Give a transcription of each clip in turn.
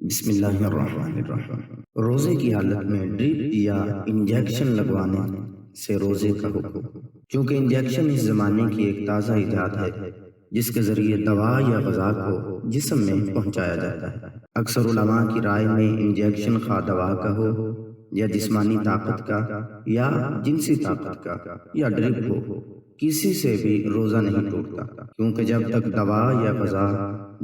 بسم اللہ الرحمن الرحیم۔ روزے کی حالت میں ڈرپ یا انجیکشن لگوانے سے روزے کا حکم۔ چونکہ انجیکشن اس زمانے کی ایک تازہ ایجاد ہے جس کے ذریعے دوا یا غذا کو جسم میں پہنچایا جاتا ہے۔ اکثر علماء کی رائے میں انجیکشن خواہ دوا کا ہو یا جسمانی طاقت کا یا جنسی طاقت کا یا ڈرپ ہو، کسی سے بھی روزہ نہیں ٹوٹتا، کیونکہ جب تک دوا یا غذا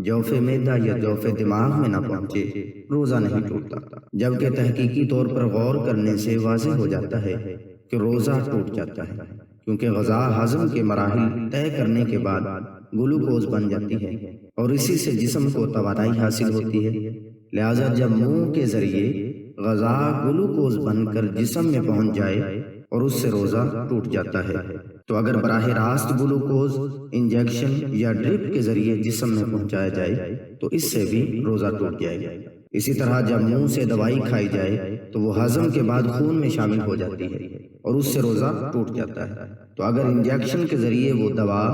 جوف معدہ یا جوف دماغ میں نہ پہنچے روزہ نہیں ٹوٹتا۔ جبکہ تحقیقی طور پر غور کرنے سے واضح ہو جاتا ہے کہ روزہ ٹوٹ جاتا ہے، کیونکہ غذا ہضم کے مراحل طے کرنے کے بعد گلوکوز بن جاتی ہے اور اسی سے جسم کو توانائی حاصل ہوتی ہے۔ لہٰذا جب منہ کے ذریعے غذا گلوکوز بن کر جسم میں پہنچ جائے اور اس سے روزہ ٹوٹ جاتا ہے، تو اگر براہ راست گلوکوز انجیکشن یا ڈرپ کے ذریعے جسم میں پہنچایا جائے تو اس سے بھی روزہ ٹوٹ جائے گا۔ اسی طرح جب منہ سے دوائی کھائی جائے تو وہ ہضم کے بعد خون میں شامل ہو جاتی ہے اور اس سے روزہ ٹوٹ جاتا ہے۔ تو اگر انجیکشن کے ذریعے وہ دوا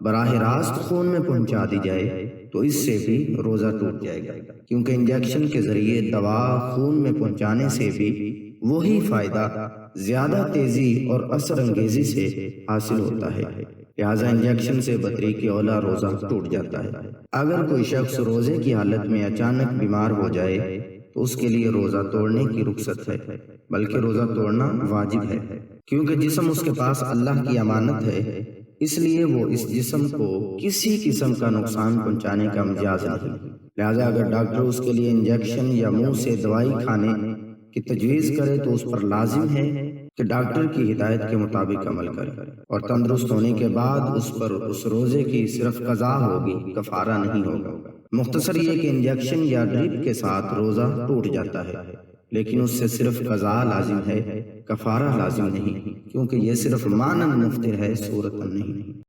براہ راست خون میں پہنچا دی جائے تو اس سے بھی روزہ ٹوٹ جائے گا، کیونکہ انجیکشن کے ذریعے دوا خون میں پہنچانے سے بھی وہی فائدہ زیادہ تیزی اور اثر انگیزی سے حاصل ہوتا ہے، لہٰذا انجیکشن سے بطریق اولیٰ روزہ ٹوٹ جاتا ہے۔ اگر کوئی شخص روزے کی حالت میں اچانک بیمار ہو جائے تو اس کے لیے روزہ توڑنے کی رخصت ہے، بلکہ روزہ توڑنا واجب ہے، کیونکہ جسم اس کے پاس اللہ کی امانت ہے، اس لیے وہ اس جسم کو کسی قسم کا نقصان پہنچانے کا مجاز نہیں۔ لہٰذا اگر ڈاکٹر اس کے لیے انجیکشن یا منہ سے دوائی کھانے کی تجویز کرے تو اس پر لازم ہے کہ ڈاکٹر کی ہدایت کے مطابق عمل کرے اور تندرست ہونے کے بعد اس پر اس روزے کی صرف قضا ہوگی، کفارہ نہیں ہوگا۔ مختصر یہ کہ انجیکشن یا ڈرپ کے ساتھ روزہ ٹوٹ جاتا ہے، لیکن اس سے صرف قضا لازم ہے، کفارہ لازم نہیں، کیونکہ یہ صرف معنی مفطر ہے، صورتاً نہیں۔